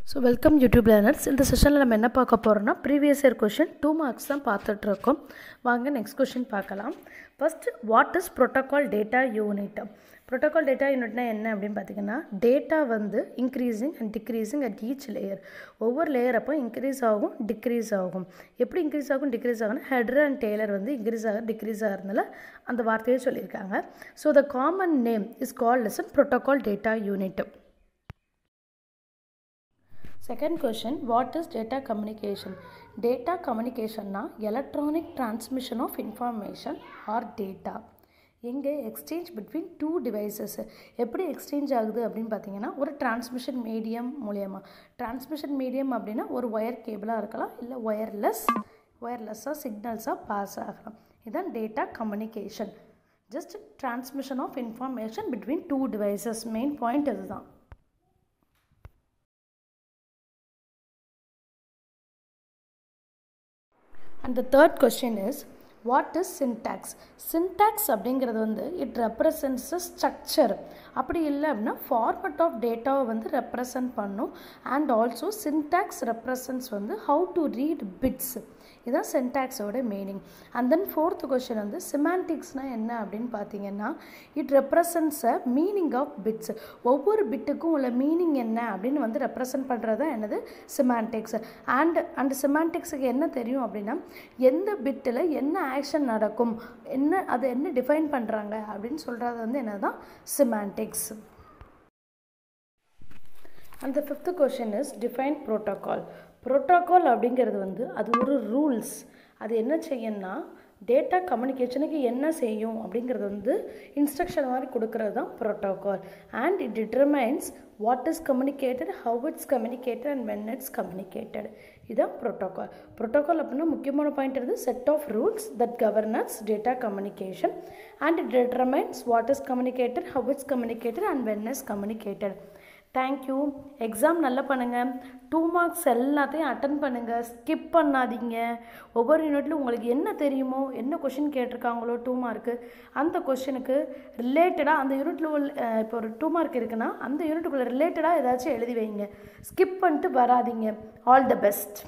So welcome YouTube learners. இந்த செஷனில் நம்ம என்ன பார்க்க போகிறோம்னா ப்ரீவியஸ் இயர் கொஷின் 2 மார்க்ஸ் தான் பார்த்துட்ருக்கோம். வாங்க நெக்ஸ்ட் கொஷின் பார்க்கலாம். First, what is protocol data unit? ப்ரோட்டோகால் டேட்டா யூனிட்னா என்ன அப்படின்னு பார்த்தீங்கன்னா, டேட்டா வந்து increasing and decreasing at each layer. ஒவ்வொரு லேயர் அப்போ இன்க்ரீஸ் ஆகும், டிக்ரீஸ் ஆகும். எப்படி இன்க்ரீஸ் ஆகும், டிக்ரீஸ் ஆகும்னா ஹெடர் அண்ட் டெய்லர் வந்து இன்க்ரீஸ் ஆக டிக்ரீஸ் ஆகிறதுனால அந்த வார்த்தையை சொல்லியிருக்காங்க. So the common name is called as protocol data unit. Second question, what is data communication? Data communication na electronic transmission of information or data. எங்கே exchange between two devices. எப்படி exchange ஆகுது அப்படின்னு பார்த்தீங்கன்னா, ஒரு டிரான்ஸ்மிஷன் மீடியம் மூலயமா. Transmission medium அப்படின்னா ஒரு wire கேபிளாக இருக்கலாம், இல்லை ஒயர்லெஸ்ஸாக சிக்னல்ஸாக பாஸ் ஆகலாம். இதுதான் data communication. Just transmission of information between two devices. Main point இதுதான். And the third question is, what is syntax? Syntax அப்படிங்கிறது வந்து இட் ரெப்ரசன்ட்ஸ் அ ஸ்ட்ரக்சர். அப்படி இல்லை அப்படின்னா ஃபார்மட் ஆஃப் டேட்டாவை வந்து ரெப்ரசன்ட் பண்ணும். அண்ட் ஆல்சோ சின்டாக்ஸ் ரெப்ரசன்ட்ஸ் வந்து ஹவு டு ரீட் பிட்ஸ். இதுதான் சின்டாக்ஸோட meaning. And then fourth question வந்து சிமான்டிக்ஸ்னால் என்ன அப்படின்னு பார்த்தீங்கன்னா, it represents a meaning of bits. ஒவ்வொரு பிட்டுக்கும் உள்ள மீனிங் என்ன அப்படின்னு வந்து ரெப்ரசன்ட் பண்ணுறது தான் என்னது சிமான்டிக்ஸ். அண்ட் சிமான்டிக்ஸுக்கு என்ன தெரியும் அப்படின்னா, எந்த பிட்டில் என்ன ஆக்ஷன் நடக்கும், அது என்ன டிஃபைன் பண்ணுறாங்க அப்படின்னு சொல்கிறது வந்து என்ன தான் சிமான்டிக்ஸ். And the fifth question is, define protocol. Protocol அப்படிங்கிறது வந்து அது ஒரு ரூல்ஸ். அது என்ன செய்யணும்னா, டேட்டா கம்யூனிகேஷனுக்கு என்ன செய்யும் அப்படிங்கிறது வந்து இன்ஸ்ட்ரக்ஷன் மாதிரி கொடுக்கறது தான் protocol. And it determines what is communicated, how it's communicated and when it's communicated. இதுதான் ப்ரோட்டோகால். ப்ரோட்டோகால் அப்படின்னா முக்கியமான பாயிண்ட் இருக்குது, set of rules that governs data communication and it determines what is communicated, how it's communicated and when is communicated. Thank you. Exam நல்லா பண்ணுங்கள். 2 marks எல்லாத்தையும் attend பண்ணுங்கள், skip பண்ணாதீங்க. ஒவ்வொரு யூனிட்லையும் உங்களுக்கு என்ன தெரியுமோ, என்ன கொஷின் கேட்டிருக்காங்களோ 2 மார்க்கு, அந்த கொஷினுக்கு ரிலேட்டடாக அந்த யூனிட்டில் இப்போ ஒரு 2 மார்க் இருக்குன்னா அந்த யூனிட்டுக்குள்ளே ரிலேட்டடாக ஏதாச்சும் எழுதி வைங்க. ஸ்கிப் பண்ணிட்டு வராதிங்க. All the best.